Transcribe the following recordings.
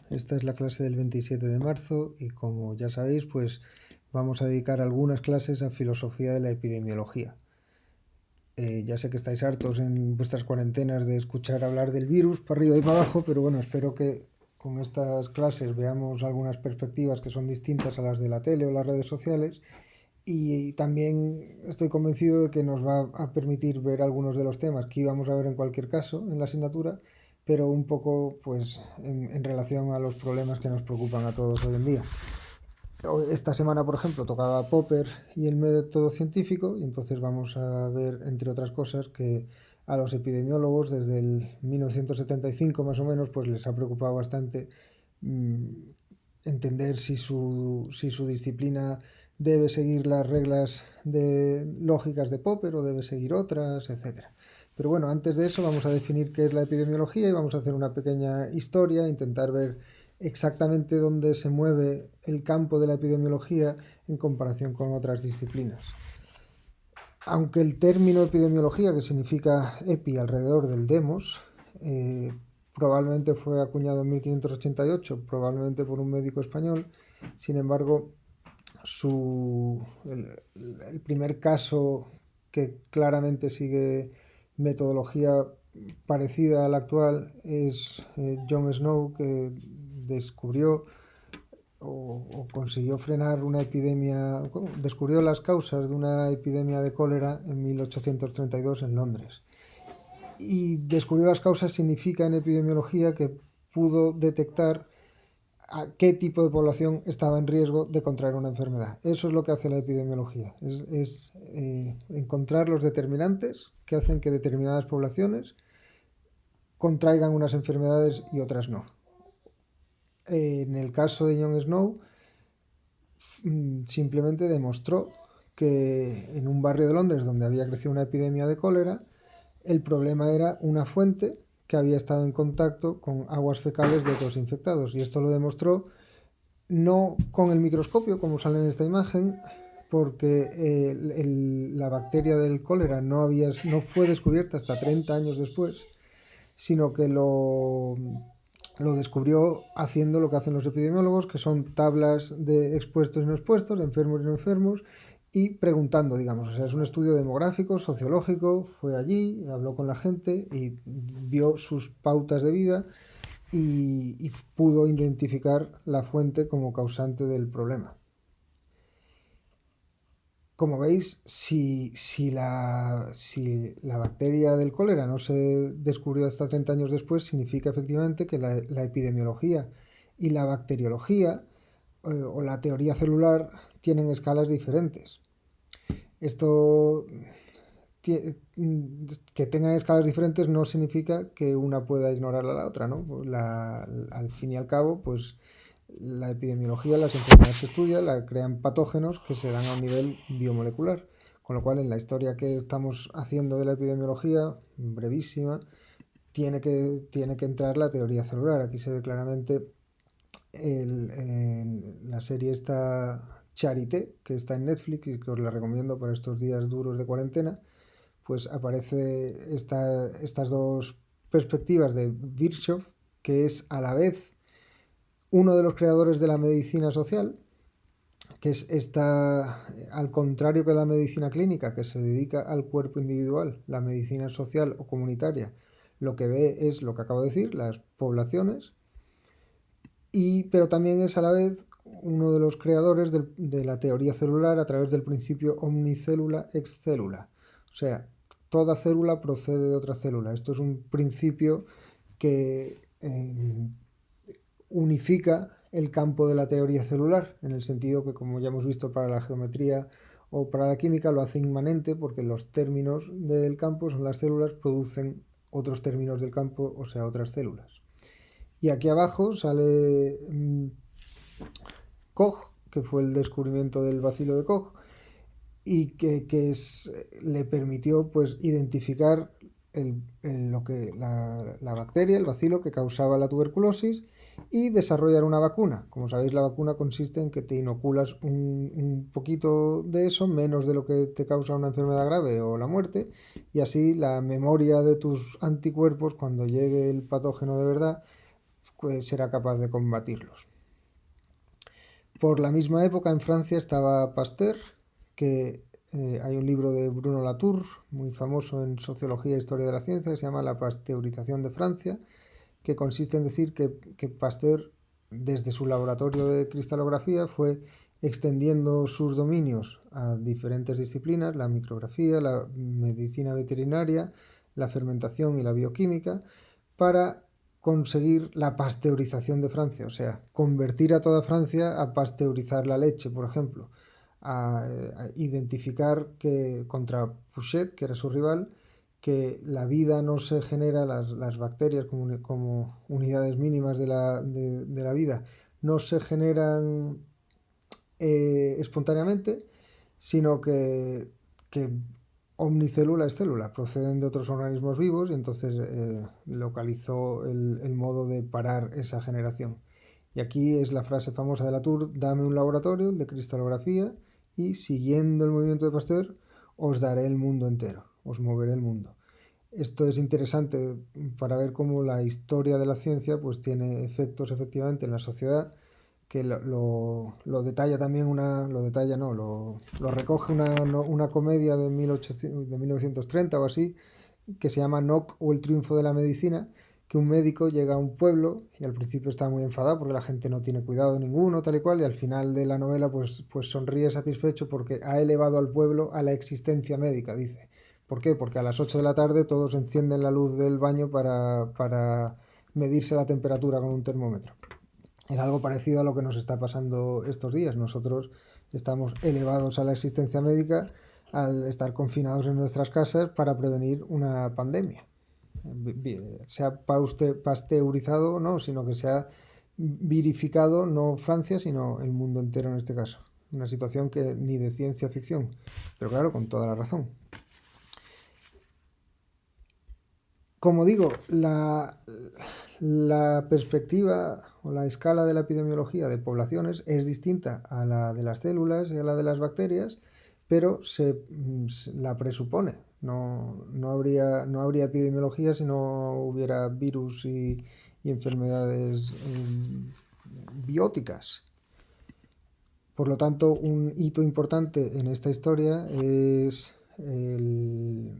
Esta es la clase del 27 de marzo y como ya sabéis, pues vamos a dedicar algunas clases a filosofía de la epidemiología. Ya sé que estáis hartos en vuestras cuarentenas de escuchar hablar del virus para arriba y para abajo, pero bueno, espero que con estas clases veamos algunas perspectivas que son distintas a las de la tele o las redes sociales y también estoy convencido de que nos va a permitir ver algunos de los temas que íbamos a ver en cualquier caso en la asignatura, pero un poco pues en relación a los problemas que nos preocupan a todos hoy en día. Esta semana, por ejemplo, tocaba Popper y el método científico, y entonces vamos a ver, entre otras cosas, que a los epidemiólogos desde el 1975 más o menos, pues les ha preocupado bastante mmm, entender si su disciplina debe seguir las reglas lógicas de Popper o debe seguir otras, etcétera. Pero bueno, antes de eso vamos a definir qué es la epidemiología y vamos a hacer una pequeña historia, intentar ver exactamente dónde se mueve el campo de la epidemiología en comparación con otras disciplinas. Aunque el término epidemiología, que significa epi alrededor del demos, probablemente fue acuñado en 1588, probablemente por un médico español, sin embargo, el primer caso que claramente sigue metodología parecida a la actual es John Snow, que descubrió o consiguió frenar una epidemia, descubrió las causas de una epidemia de cólera en 1832 en Londres. Y descubrió las causas significa en epidemiología que pudo detectar a qué tipo de población estaba en riesgo de contraer una enfermedad. Eso es lo que hace la epidemiología, es encontrar los determinantes que hacen que determinadas poblaciones contraigan unas enfermedades y otras no. En el caso de John Snow, simplemente demostró que en un barrio de Londres donde había crecido una epidemia de cólera, el problema era una fuente que había estado en contacto con aguas fecales de otros infectados. Y esto lo demostró no con el microscopio, como sale en esta imagen, porque la bacteria del cólera no fue descubierta hasta 30 años después, sino que lo descubrió haciendo lo que hacen los epidemiólogos, que son tablas de expuestos y no expuestos, de enfermos y no enfermos, y preguntando, digamos. O sea, es un estudio demográfico, sociológico, fue allí, habló con la gente y vio sus pautas de vida y pudo identificar la fuente como causante del problema. Como veis, si la bacteria del cólera no se descubrió hasta 30 años después, significa efectivamente que la epidemiología y la bacteriología o la teoría celular tienen escalas diferentes. Esto que tengan escalas diferentes no significa que una pueda ignorar a la otra, ¿no? Al fin y al cabo, pues la epidemiología, las enfermedades que estudia, la crean patógenos que se dan a un nivel biomolecular. Con lo cual, en la historia que estamos haciendo de la epidemiología, brevísima, tiene que entrar la teoría celular. Aquí se ve claramente en la serie esta Charité, que está en Netflix y que os la recomiendo para estos días duros de cuarentena, pues aparece estas dos perspectivas de Virchow, que es a la vez uno de los creadores de la medicina social, que es al contrario que la medicina clínica, que se dedica al cuerpo individual, la medicina social o comunitaria, lo que ve es lo que acabo de decir, las poblaciones, pero también es a la vez uno de los creadores de la teoría celular a través del principio omnicélula ex célula. O sea, toda célula procede de otra célula. Esto es un principio que unifica el campo de la teoría celular, en el sentido que, como ya hemos visto para la geometría o para la química, lo hace inmanente porque los términos del campo son las células, producen otros términos del campo, o sea, otras células. Y aquí abajo sale Koch, que fue el descubrimiento del bacilo de Koch, y le permitió pues identificar la bacteria, el bacilo que causaba la tuberculosis y desarrollar una vacuna. Como sabéis, la vacuna consiste en que te inoculas un poquito de eso, menos de lo que te causa una enfermedad grave o la muerte, y así la memoria de tus anticuerpos, cuando llegue el patógeno de verdad, será capaz de combatirlos. Por la misma época en Francia estaba Pasteur, que hay un libro de Bruno Latour, muy famoso en sociología e historia de la ciencia, que se llama La pasteurización de Francia, que consiste en decir que Pasteur, desde su laboratorio de cristalografía, fue extendiendo sus dominios a diferentes disciplinas, la micrografía, la medicina veterinaria, la fermentación y la bioquímica, para conseguir la pasteurización de Francia, o sea, convertir a toda Francia a pasteurizar la leche, por ejemplo, a identificar que contra Pouchet, que era su rival, que la vida no se genera, las bacterias como unidades mínimas de la vida, no se generan espontáneamente, sino que omnicélula es célula, proceden de otros organismos vivos y entonces localizó el modo de parar esa generación. Y aquí es la frase famosa de Latour: dame un laboratorio de cristalografía y siguiendo el movimiento de Pasteur os daré el mundo entero, os moveré el mundo. Esto es interesante para ver cómo la historia de la ciencia pues tiene efectos efectivamente en la sociedad, que lo detalla también lo recoge una comedia de 1930 o así, que se llama Knock o el triunfo de la medicina, que un médico llega a un pueblo y al principio está muy enfadado porque la gente no tiene cuidado ninguno, tal y cual, y al final de la novela pues sonríe satisfecho porque ha elevado al pueblo a la existencia médica, dice. ¿Por qué? Porque a las 8 de la tarde todos encienden la luz del baño para medirse la temperatura con un termómetro. Es algo parecido a lo que nos está pasando estos días. Nosotros estamos elevados a la existencia médica al estar confinados en nuestras casas para prevenir una pandemia. Se ha pasteurizado o no, sino que se ha virificado no Francia, sino el mundo entero en este caso. Una situación que ni de ciencia ficción, pero claro, con toda la razón. Como digo, la perspectiva o la escala de la epidemiología de poblaciones es distinta a la de las células y a la de las bacterias, pero la presupone. No habría epidemiología si no hubiera virus y enfermedades bióticas. Por lo tanto, un hito importante en esta historia es el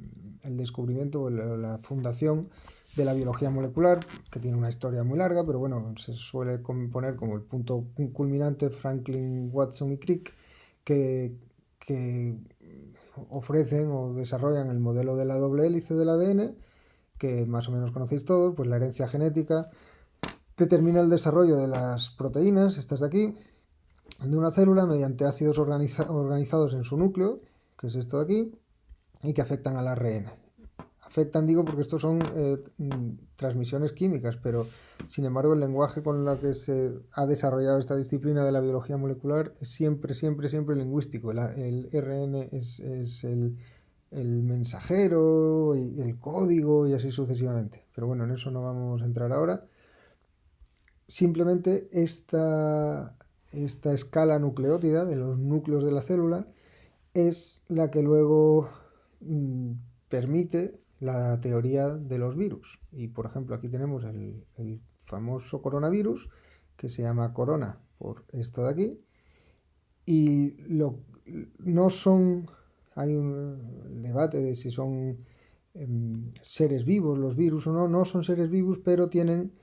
descubrimiento o la fundación de la biología molecular, que tiene una historia muy larga, pero bueno, se suele poner como el punto culminante Franklin, Watson y Crick, que ofrecen o desarrollan el modelo de la doble hélice del ADN, que más o menos conocéis todos, pues la herencia genética determina el desarrollo de las proteínas, estas de aquí, de una célula mediante ácidos organizados en su núcleo, que es esto de aquí, y que afectan al ARN. Afectan, digo, porque estos son transmisiones químicas, pero sin embargo el lenguaje con el que se ha desarrollado esta disciplina de la biología molecular es siempre lingüístico. El RN es el mensajero y el código y así sucesivamente. Pero bueno, en eso no vamos a entrar ahora. Simplemente esta escala nucleótida de los núcleos de la célula es la que luego permite la teoría de los virus. Y por ejemplo, aquí tenemos el famoso coronavirus, que se llama corona por esto de aquí. Y no son, hay un debate de si son seres vivos los virus o no, no son seres vivos, pero tienen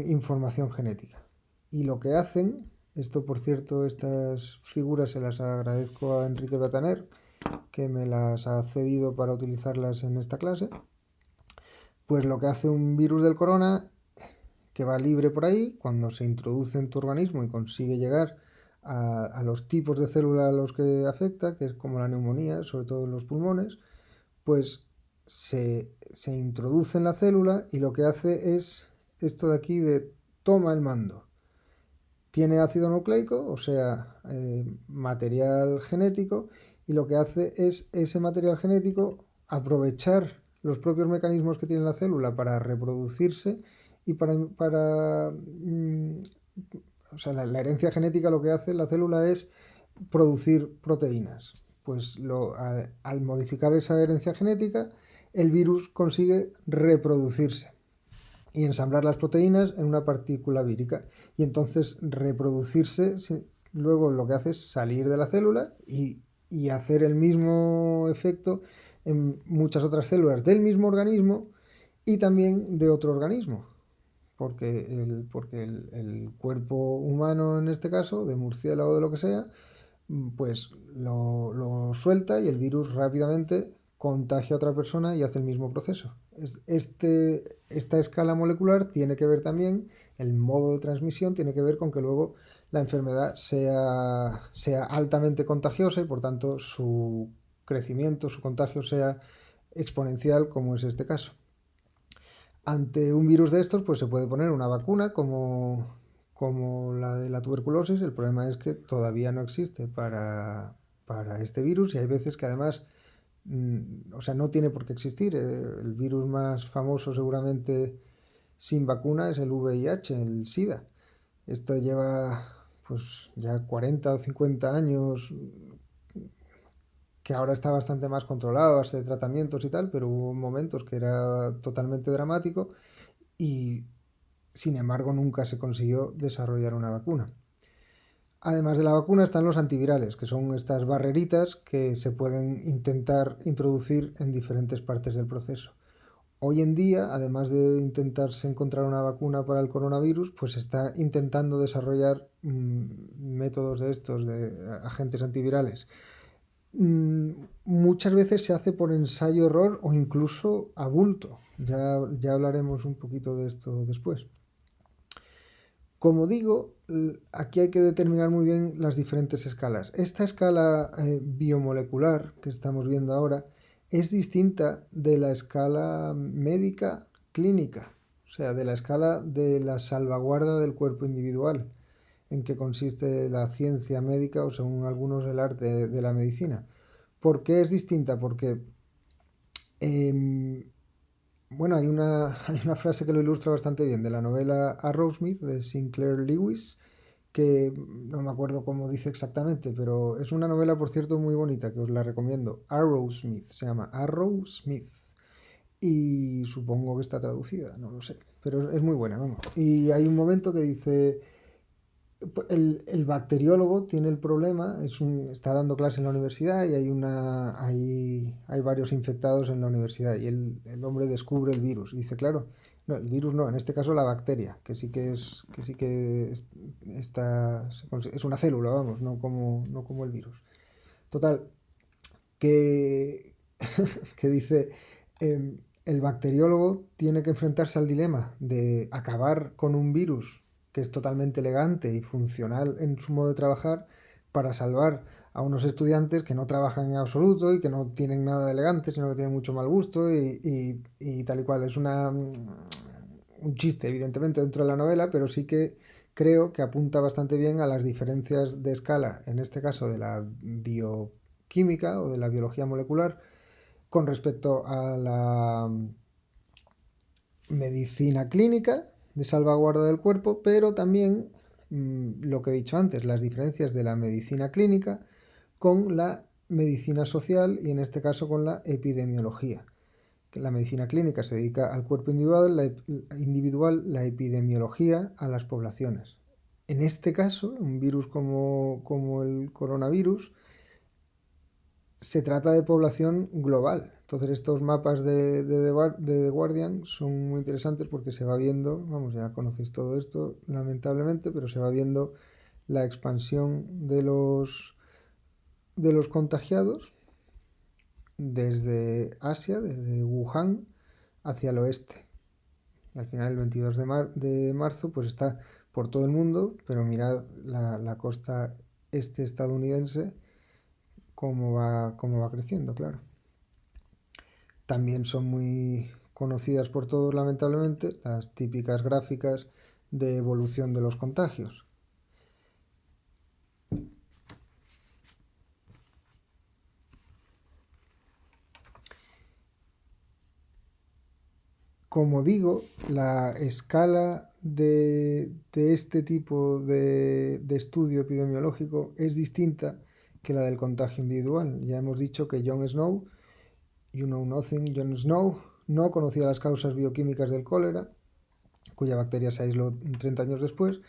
información genética. Y lo que hacen, esto por cierto, estas figuras se las agradezco a Enrique Bataner, que me las ha cedido para utilizarlas en esta clase, pues lo que hace un virus del corona, que va libre por ahí, cuando se introduce en tu organismo y consigue llegar a los tipos de células a los que afecta, que es como la neumonía, sobre todo en los pulmones, pues se introduce en la célula y lo que hace es esto de aquí de toma el mando. Tiene ácido nucleico, o sea, material genético, y lo que hace es ese material genético aprovechar los propios mecanismos que tiene la célula para reproducirse y o sea, la herencia genética lo que hace la célula es producir proteínas. Pues al modificar esa herencia genética, el virus consigue reproducirse y ensamblar las proteínas en una partícula vírica. Y entonces reproducirse, luego lo que hace es salir de la célula y hacer el mismo efecto en muchas otras células del mismo organismo y también de otro organismo. Porque el cuerpo humano, en este caso, de murciélago o de lo que sea, pues lo suelta y el virus rápidamente contagia a otra persona y hace el mismo proceso. Esta escala molecular tiene que ver también, el modo de transmisión tiene que ver con que luego la enfermedad sea altamente contagiosa y por tanto su crecimiento, su contagio sea exponencial, como es este caso. Ante un virus de estos, pues se puede poner una vacuna como la de la tuberculosis. El problema es que todavía no existe para este virus y hay veces que además, o sea, no tiene por qué existir. El virus más famoso seguramente sin vacuna es el VIH, el SIDA. Esto lleva pues ya 40 o 50 años, que ahora está bastante más controlado, base de tratamientos y tal, pero hubo momentos que era totalmente dramático y sin embargo nunca se consiguió desarrollar una vacuna. Además de la vacuna están los antivirales, que son estas barreritas que se pueden intentar introducir en diferentes partes del proceso. Hoy en día, además de intentarse encontrar una vacuna para el coronavirus, pues se está intentando desarrollar métodos de estos, de agentes antivirales. Muchas veces se hace por ensayo-error o incluso a bulto. Ya hablaremos un poquito de esto después. Como digo, aquí hay que determinar muy bien las diferentes escalas. Esta escala biomolecular que estamos viendo ahora es distinta de la escala médica clínica, o sea, de la escala de la salvaguarda del cuerpo individual, en que consiste la ciencia médica o, según algunos, el arte de la medicina. ¿Por qué es distinta? Porque bueno, hay una frase que lo ilustra bastante bien de la novela Arrowsmith de Sinclair Lewis, que no me acuerdo cómo dice exactamente, pero es una novela, por cierto, muy bonita, que os la recomiendo. Arrowsmith, se llama Arrowsmith. Y supongo que está traducida, no lo sé, pero es muy buena, vamos. Y hay un momento que dice, el bacteriólogo tiene el problema, está dando clase en la universidad y hay varios infectados en la universidad y el hombre descubre el virus y dice, claro, no, el virus no, en este caso la bacteria, es una célula, vamos, no como el virus. Total, que, que dice, el bacteriólogo tiene que enfrentarse al dilema de acabar con un virus que es totalmente elegante y funcional en su modo de trabajar para salvar a unos estudiantes que no trabajan en absoluto y que no tienen nada de elegante, sino que tienen mucho mal gusto y tal y cual. Es un chiste, evidentemente, dentro de la novela, pero sí que creo que apunta bastante bien a las diferencias de escala, en este caso de la bioquímica o de la biología molecular, con respecto a la medicina clínica de salvaguarda del cuerpo, pero también lo que he dicho antes, las diferencias de la medicina clínica con la medicina social y en este caso con la epidemiología. Que la medicina clínica se dedica al cuerpo individual, la epidemiología a las poblaciones. En este caso, un virus como el coronavirus se trata de población global. Entonces estos mapas de The Guardian son muy interesantes porque se va viendo, vamos, ya conocéis todo esto lamentablemente, pero se va viendo la expansión de los contagiados desde Asia, desde Wuhan, hacia el oeste. Y al final el 22 de marzo pues está por todo el mundo, pero mirad la costa este estadounidense cómo va creciendo, claro. También son muy conocidas por todos, lamentablemente, las típicas gráficas de evolución de los contagios. Como digo, la escala de este tipo de estudio epidemiológico es distinta que la del contagio individual. Ya hemos dicho que You Know Nothing, Jon Snow, no conocía las causas bioquímicas del cólera, cuya bacteria se aisló 30 años después,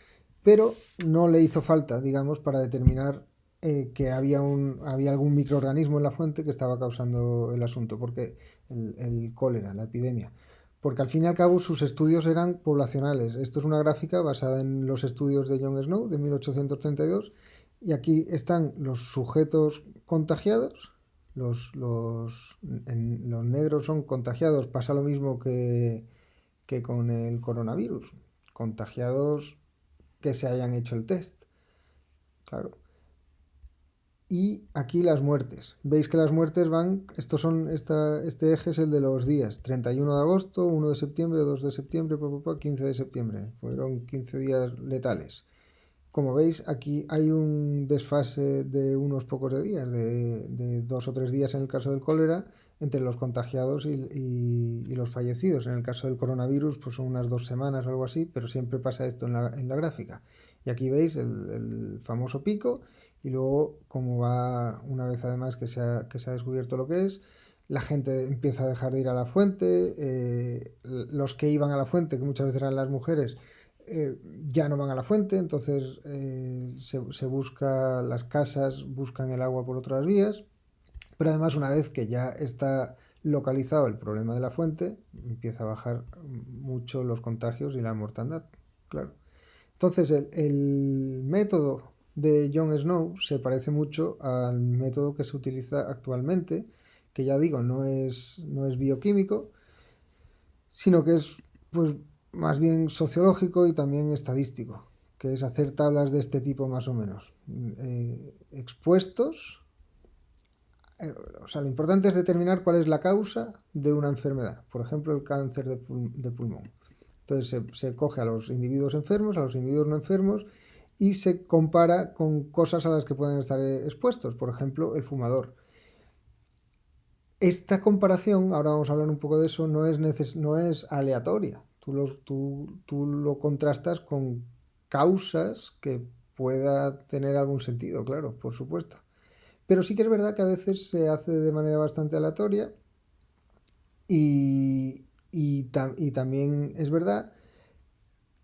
pero no le hizo falta, digamos, para determinar que había algún microorganismo en la fuente que estaba causando el asunto, porque el cólera, la epidemia. Porque al fin y al cabo sus estudios eran poblacionales. Esto es una gráfica basada en los estudios de Jon Snow de 1832 y aquí están los sujetos contagiados, los negros son contagiados, pasa lo mismo que con el coronavirus, contagiados que se hayan hecho el test, claro. Y aquí las muertes. Veis que las muertes van, este eje es el de los días, 31 de agosto, 1 de septiembre, 2 de septiembre, 15 de septiembre. Fueron 15 días letales. Como veis, aquí hay un desfase de unos pocos de días, de 2 o 3 días en el caso del cólera, entre los contagiados y los fallecidos. En el caso del coronavirus, pues son unas 2 semanas o algo así, pero siempre pasa esto en la gráfica. Y aquí veis el famoso pico, y luego, como va una vez además que se ha descubierto lo que es, la gente empieza a dejar de ir a la fuente, los que iban a la fuente, que muchas veces eran las mujeres, eh, ya no van a la fuente, entonces se busca, las casas buscan el agua por otras vías, pero además una vez que ya está localizado el problema de la fuente, empieza a bajar mucho los contagios y la mortandad, claro. Entonces el método de Jon Snow se parece mucho al método que se utiliza actualmente, que ya digo, no es bioquímico, sino que es pues más bien sociológico y también estadístico, que es hacer tablas de este tipo más o menos. Expuestos, o sea, lo importante es determinar cuál es la causa de una enfermedad, por ejemplo, el cáncer de pulmón. Entonces se coge a los individuos enfermos, a los individuos no enfermos, y se compara con cosas a las que pueden estar expuestos, por ejemplo, el fumador. Esta comparación, ahora vamos a hablar un poco de eso, no es aleatoria. Tú lo contrastas con causas que pueda tener algún sentido, claro, por supuesto. Pero sí que es verdad que a veces se hace de manera bastante aleatoria y también es verdad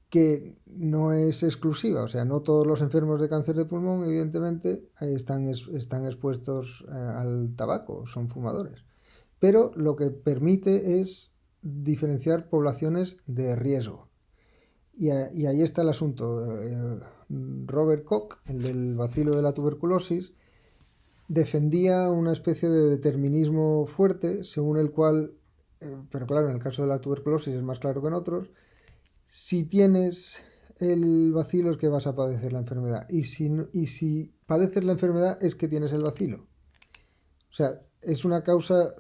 que no es exclusiva, o sea, no todos los enfermos de cáncer de pulmón, evidentemente, están expuestos al tabaco, son fumadores. Pero lo que permite es diferenciar poblaciones de riesgo. Y ahí está el asunto. Robert Koch, el del bacilo de la tuberculosis, defendía una especie de determinismo fuerte, según el cual, pero claro, en el caso de la tuberculosis es más claro que en otros, si tienes el bacilo es que vas a padecer la enfermedad. Y si padeces la enfermedad es que tienes el bacilo. O sea, es una causa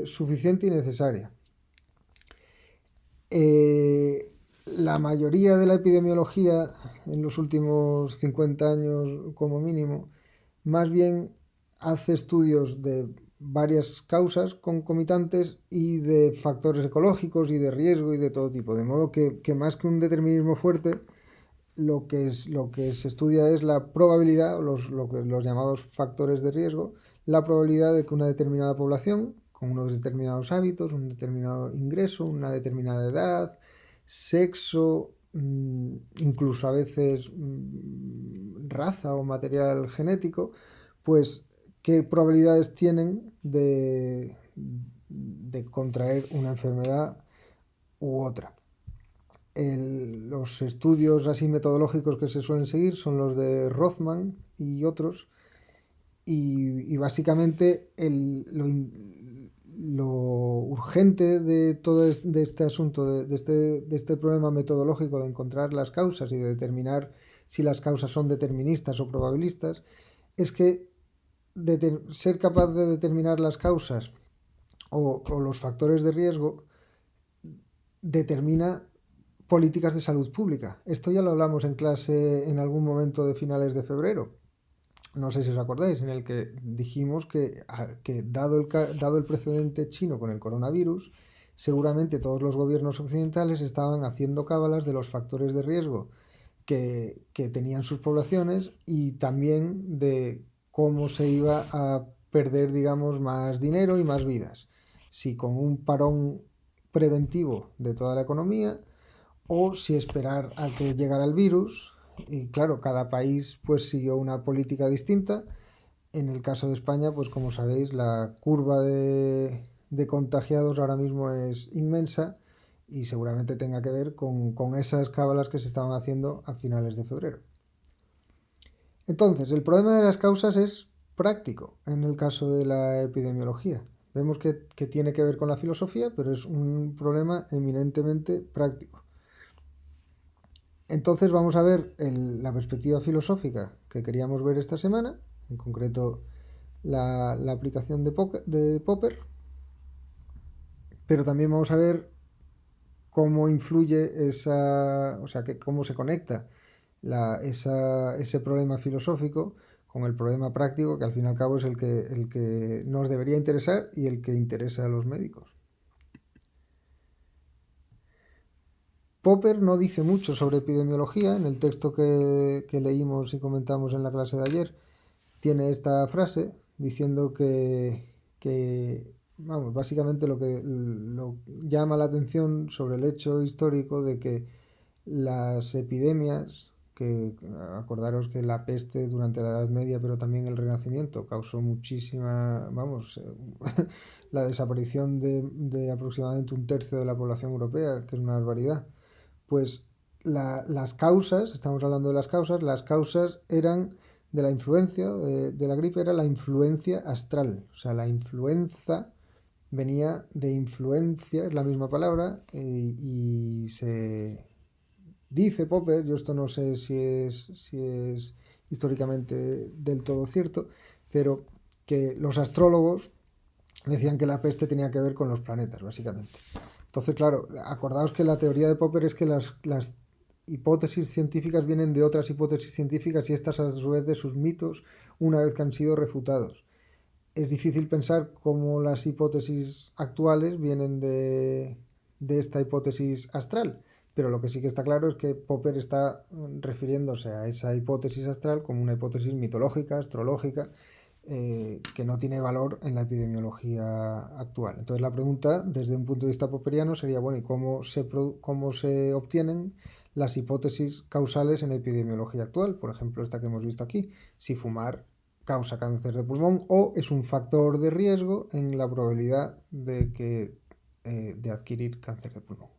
suficiente y necesaria. La mayoría de la epidemiología en los últimos 50 años como mínimo, más bien hace estudios de varias causas concomitantes y de factores ecológicos y de riesgo y de todo tipo. De modo que más que un determinismo fuerte, lo que se estudia es la probabilidad, los llamados factores de riesgo, la probabilidad de que una determinada población, con unos determinados hábitos, un determinado ingreso, una determinada edad, sexo, incluso a veces raza o material genético, pues qué probabilidades tienen de contraer una enfermedad u otra. Los estudios así metodológicos que se suelen seguir son los de Rothman y otros, y básicamente lo urgente de todo de este asunto, de este problema metodológico de encontrar las causas y de determinar si las causas son deterministas o probabilistas, es que ser capaz de determinar las causas o los factores de riesgo determina políticas de salud pública. Esto ya lo hablamos en clase en algún momento de finales de febrero. No sé si os acordáis, en el que dijimos que dado el precedente chino con el coronavirus, seguramente todos los gobiernos occidentales estaban haciendo cábalas de los factores de riesgo que tenían sus poblaciones y también de cómo se iba a perder, digamos, más dinero y más vidas. si con un parón preventivo de toda la economía o si esperar a que llegara el virus. Y claro, cada país pues siguió una política distinta. En el caso de España, pues como sabéis, la curva de contagiados ahora mismo es inmensa y seguramente tenga que ver con esas cábalas que se estaban haciendo a finales de febrero. Entonces, el problema de las causas es práctico en el caso de la epidemiología. Vemos que tiene que ver con la filosofía, pero es un problema eminentemente práctico. Entonces vamos a ver la perspectiva filosófica que queríamos ver esta semana, en concreto la aplicación de Popper, pero también vamos a ver cómo influye o sea, cómo se conecta ese problema filosófico con el problema práctico, que al fin y al cabo es el que nos debería interesar y el que interesa a los médicos. Popper no dice mucho sobre epidemiología. En el texto que leímos y comentamos en la clase de ayer, tiene esta frase diciendo vamos, básicamente lo llama la atención sobre el hecho histórico de que las epidemias, que acordaros que la peste durante la Edad Media, pero también el Renacimiento, causó muchísima, vamos, la desaparición de aproximadamente un tercio de la población europea, que es una barbaridad. Pues las causas, estamos hablando de las causas eran de la influencia, de la gripe, era la influencia astral. O sea, la influenza venía de influencia, es la misma palabra, y se dice Popper, yo esto no sé si es históricamente del todo cierto, pero que los astrólogos decían que la peste tenía que ver con los planetas, básicamente. Entonces, claro, acordaos que la teoría de Popper es que las hipótesis científicas vienen de otras hipótesis científicas y estas a su vez de sus mitos una vez que han sido refutados. Es difícil pensar cómo las hipótesis actuales vienen de esta hipótesis astral, pero lo que sí que está claro es que Popper está refiriéndose a esa hipótesis astral como una hipótesis mitológica, astrológica, que no tiene valor en la epidemiología actual. Entonces la pregunta, desde un punto de vista popperiano, sería, bueno, ¿y cómo se obtienen las hipótesis causales en la epidemiología actual? Por ejemplo, esta que hemos visto aquí, si fumar causa cáncer de pulmón o es un factor de riesgo en la probabilidad de adquirir cáncer de pulmón.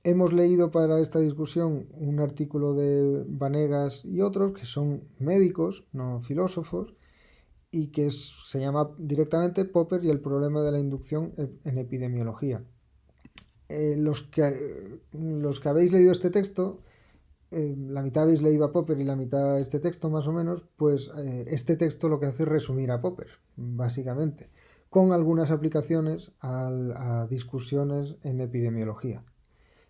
Hemos leído para esta discusión un artículo de Vanegas y otros que son médicos, no filósofos, y que se llama directamente Popper y el problema de la inducción en epidemiología. Los que habéis leído este texto, la mitad habéis leído a Popper y la mitad este texto más o menos, pues este texto lo que hace es resumir a Popper, básicamente, con algunas aplicaciones a discusiones en epidemiología.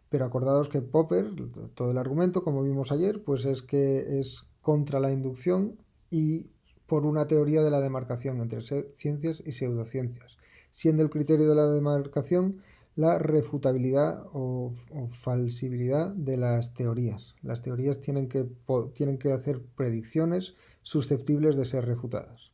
Pero acordaos que Popper, todo el argumento, como vimos ayer, pues es que es contra la inducción y por una teoría de la demarcación entre ciencias y pseudociencias, siendo el criterio de la demarcación la refutabilidad o falsibilidad de las teorías. Las teorías tienen que hacer predicciones susceptibles de ser refutadas.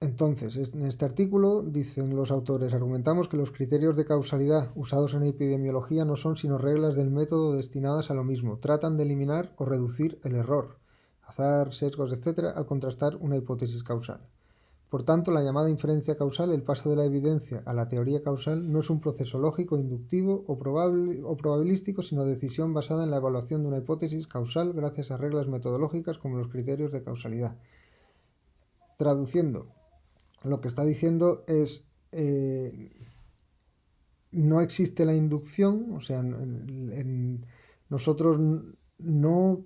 Entonces, en este artículo, dicen los autores, argumentamos que los criterios de causalidad usados en epidemiología no son sino reglas del método destinadas a lo mismo. Tratan de eliminar o reducir el error, azar, sesgos, etc., al contrastar una hipótesis causal. Por tanto, la llamada inferencia causal, el paso de la evidencia a la teoría causal, no es un proceso lógico, inductivo o probabilístico, sino decisión basada en la evaluación de una hipótesis causal gracias a reglas metodológicas como los criterios de causalidad. Traduciendo, lo que está diciendo es no existe la inducción, o sea, nosotros no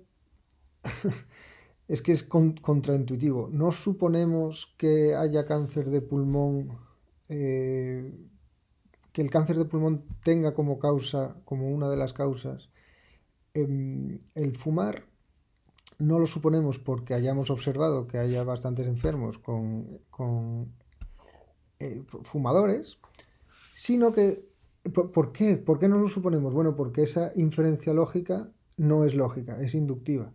es que es contraintuitivo, no suponemos que haya cáncer de pulmón, que el cáncer de pulmón tenga como causa, como una de las causas, el fumar. No lo suponemos porque hayamos observado que haya bastantes enfermos con fumadores, sino que, ¿por qué? ¿Por qué no lo suponemos? Bueno, porque esa inferencia lógica no es lógica, es inductiva.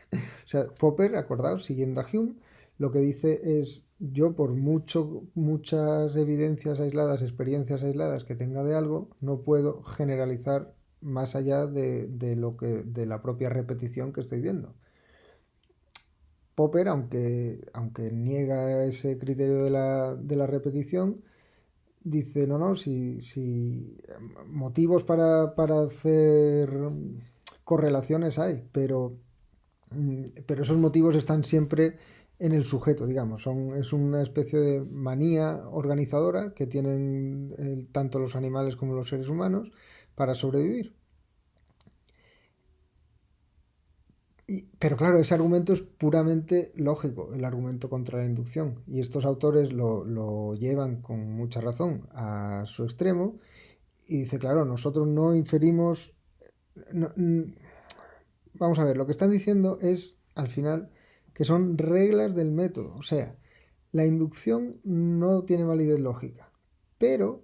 O sea, Popper, acordaos, siguiendo a Hume, lo que dice es, yo por muchas evidencias aisladas, experiencias aisladas que tenga de algo, no puedo generalizar más allá de la propia repetición que estoy viendo. Popper, aunque niega ese criterio de la repetición, dice, no, no, si motivos para hacer correlaciones hay, pero esos motivos están siempre en el sujeto, digamos. Es una especie de manía organizadora que tienen tanto los animales como los seres humanos para sobrevivir. Pero claro, ese argumento es puramente lógico, el argumento contra la inducción. Y estos autores lo llevan con mucha razón a su extremo y dice, claro, nosotros no inferimos... no- vamos a ver, lo que están diciendo es, al final, que son reglas del método. O sea, la inducción no tiene validez lógica, pero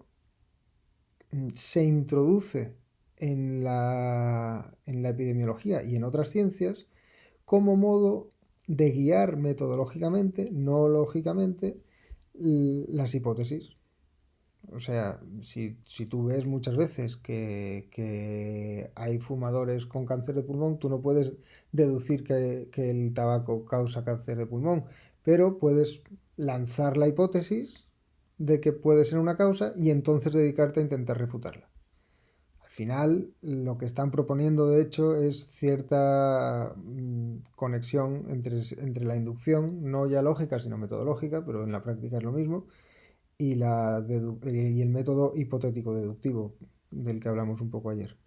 se introduce en la epidemiología y en otras ciencias como modo de guiar metodológicamente, no lógicamente, las hipótesis. O sea, si tú ves muchas veces que hay fumadores con cáncer de pulmón, tú no puedes deducir que el tabaco causa cáncer de pulmón, pero puedes lanzar la hipótesis de que puede ser una causa y entonces dedicarte a intentar refutarla. Al final, lo que están proponiendo, de hecho, es cierta conexión entre la inducción, no ya lógica, sino metodológica, pero en la práctica es lo mismo, y el método hipotético deductivo del que hablamos un poco ayer.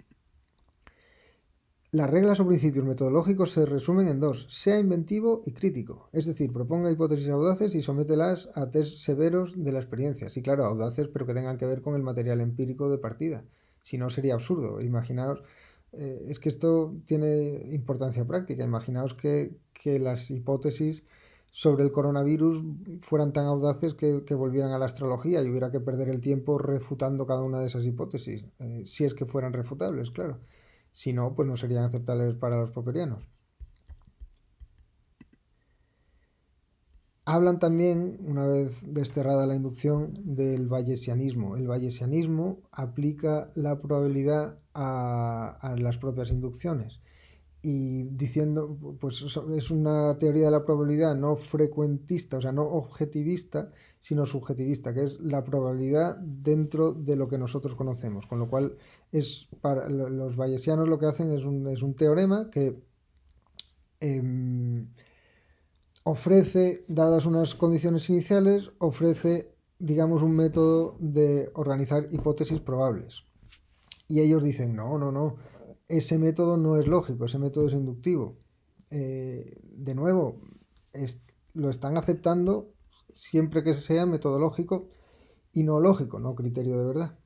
Las reglas o principios metodológicos se resumen en dos: sea inventivo y crítico, es decir, proponga hipótesis audaces y somételas a test severos de la experiencia. Sí, claro, audaces, pero que tengan que ver con el material empírico de partida. Si no, sería absurdo. Imaginaos, es que esto tiene importancia práctica. Imaginaos que las hipótesis sobre el coronavirus fueran tan audaces que volvieran a la astrología y hubiera que perder el tiempo refutando cada una de esas hipótesis, si es que fueran refutables, claro. Si no, pues no serían aceptables para los popperianos. Hablan también, una vez desterrada la inducción, del bayesianismo. El bayesianismo aplica la probabilidad a las propias inducciones y diciendo, pues es una teoría de la probabilidad no frecuentista, o sea, no objetivista, sino subjetivista, que es la probabilidad dentro de lo que nosotros conocemos. Con lo cual, para los bayesianos lo que hacen es un teorema que eh, ofrece, dadas unas condiciones iniciales, ofrece, digamos, un método de organizar hipótesis probables. Y ellos dicen, no, no, no, ese método no es lógico, ese método es inductivo. De nuevo, lo están aceptando siempre que sea metodológico y no lógico, no criterio de verdad.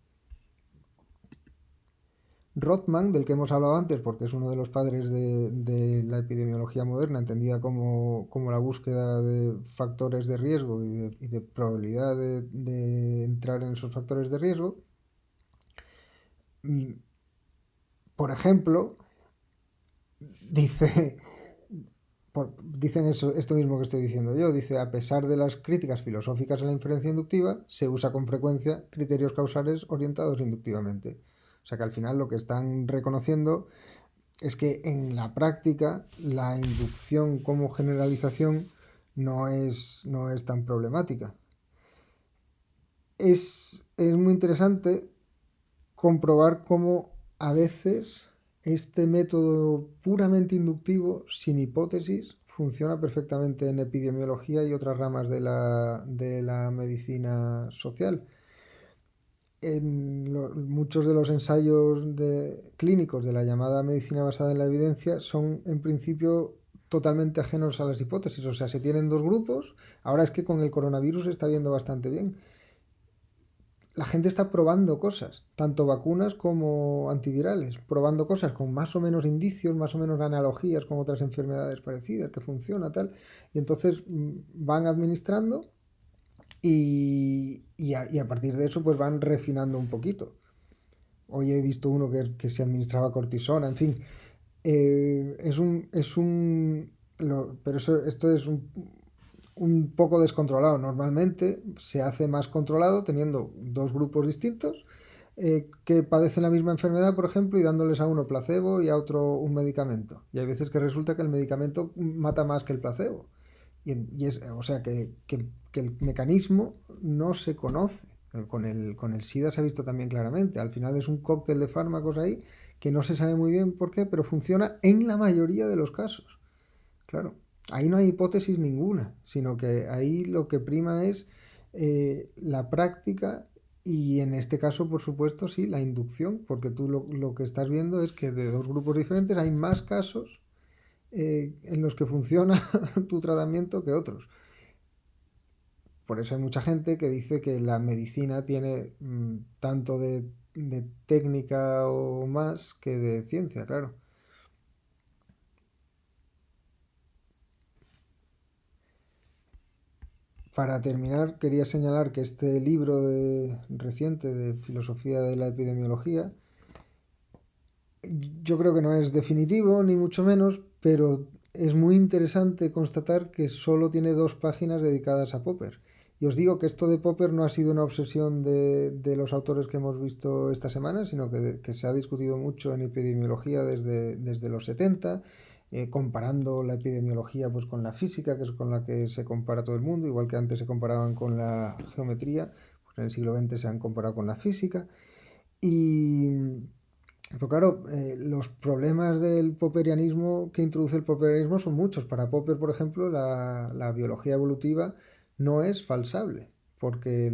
Rothman, del que hemos hablado antes, porque es uno de los padres de la epidemiología moderna, entendida como la búsqueda de factores de riesgo y de probabilidad de entrar en esos factores de riesgo. Por ejemplo, dice, dicen esto mismo que estoy diciendo yo, dice, a pesar de las críticas filosóficas a la inferencia inductiva, se usa con frecuencia criterios causales orientados inductivamente. O sea que al final lo que están reconociendo es que en la práctica la inducción como generalización no es tan problemática. Es muy interesante comprobar cómo a veces este método puramente inductivo, sin hipótesis, funciona perfectamente en epidemiología y otras ramas de la medicina social. Muchos de los ensayos clínicos de la llamada medicina basada en la evidencia son en principio totalmente ajenos a las hipótesis. O sea, se tienen dos grupos. Ahora es que con el coronavirus se está viendo bastante bien. La gente está probando cosas, tanto vacunas como antivirales, probando cosas con más o menos indicios, más o menos analogías con otras enfermedades parecidas, que funciona tal. Y entonces van administrando y a partir de eso pues van refinando un poquito. Hoy he visto uno que se administraba cortisona, en fin. Pero esto es un poco descontrolado. Normalmente se hace más controlado teniendo dos grupos distintos que padecen la misma enfermedad, por ejemplo, y dándoles a uno placebo y a otro un medicamento. Y hay veces que resulta que el medicamento mata más que el placebo. O sea, que el mecanismo no se conoce. Con el SIDA se ha visto también claramente. Al final es un cóctel de fármacos ahí que no se sabe muy bien por qué, pero funciona en la mayoría de los casos. Claro, ahí no hay hipótesis ninguna, sino que ahí lo que prima es la práctica y en este caso, por supuesto, sí, la inducción, porque tú lo que estás viendo es que de dos grupos diferentes hay más casos en los que funciona tu tratamiento que otros. Por eso hay mucha gente que dice que la medicina tiene tanto de técnica o más que de ciencia, claro. Para terminar, quería señalar que este libro reciente de Filosofía de la Epidemiología, yo creo que no es definitivo, ni mucho menos, pero es muy interesante constatar que solo tiene 2 páginas dedicadas a Popper. Y os digo que esto de Popper no ha sido una obsesión de los autores que hemos visto esta semana, sino que se ha discutido mucho en epidemiología desde los 70, comparando la epidemiología pues, con la física, que es con la que se compara todo el mundo, igual que antes se comparaban con la geometría, pues en el siglo XX se han comparado con la física. Y pero claro, los problemas del popperianismo que introduce el popperianismo son muchos. Para Popper, por ejemplo, la biología evolutiva no es falsable, porque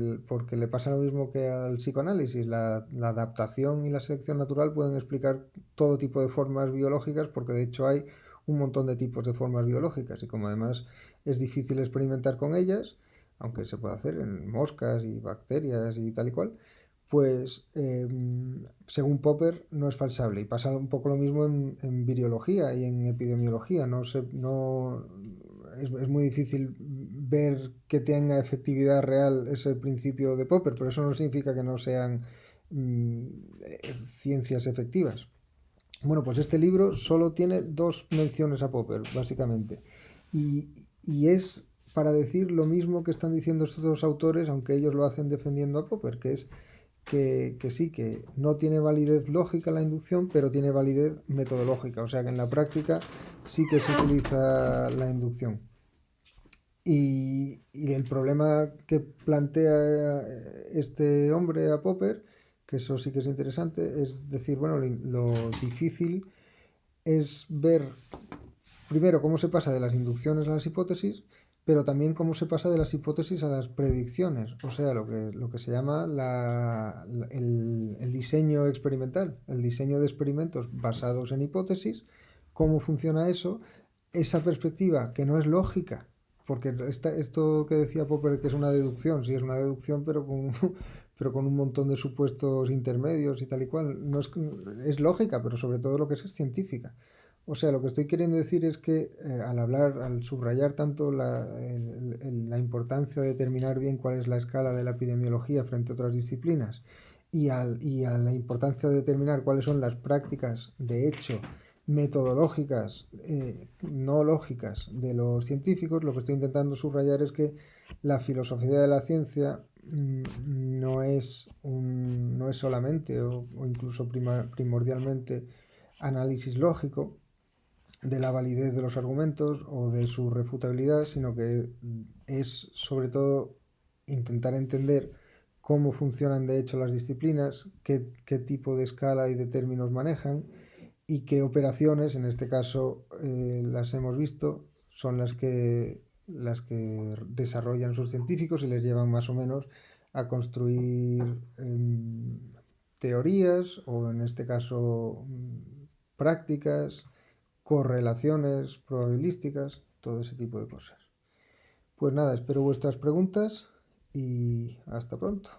le pasa lo mismo que al psicoanálisis. La adaptación y la selección natural pueden explicar todo tipo de formas biológicas, porque de hecho hay un montón de tipos de formas biológicas, y como además es difícil experimentar con ellas, aunque se puede hacer en moscas y bacterias y tal y cual, pues según Popper no es falsable. Y pasa un poco lo mismo en virología y en epidemiología. Es muy difícil ver que tenga efectividad real ese principio de Popper, pero eso no significa que no sean mm, ciencias efectivas. Bueno, pues este libro solo tiene 2 menciones a Popper, básicamente. Y, y es para decir lo mismo que están diciendo estos 2 autores, aunque ellos lo hacen defendiendo a Popper, que es que sí, que no tiene validez lógica la inducción, pero tiene validez metodológica. O sea que en la práctica sí que se utiliza la inducción. Y el problema que plantea este hombre a Popper, que eso sí que es interesante, es decir, bueno, lo difícil es ver primero cómo se pasa de las inducciones a las hipótesis, pero también cómo se pasa de las hipótesis a las predicciones, o sea, lo que se llama el diseño experimental, el diseño de experimentos basados en hipótesis, cómo funciona eso, esa perspectiva que no es lógica, porque esto que decía Popper, que es una deducción, sí es una deducción, pero pero con un montón de supuestos intermedios y tal y cual, no es lógica, pero sobre todo lo que es científica. O sea, lo que estoy queriendo decir es que al subrayar tanto la importancia de determinar bien cuál es la escala de la epidemiología frente a otras disciplinas y a la importancia de determinar cuáles son las prácticas de hecho metodológicas, no lógicas, de los científicos, lo que estoy intentando subrayar es que la filosofía de la ciencia no es solamente o incluso primordialmente análisis lógico, de la validez de los argumentos o de su refutabilidad, sino que es sobre todo intentar entender cómo funcionan de hecho las disciplinas, qué tipo de escala y de términos manejan y qué operaciones, en este caso las hemos visto, son las que desarrollan sus científicos y les llevan más o menos a construir teorías o en este caso prácticas, correlaciones probabilísticas, todo ese tipo de cosas. Pues nada, espero vuestras preguntas y hasta pronto.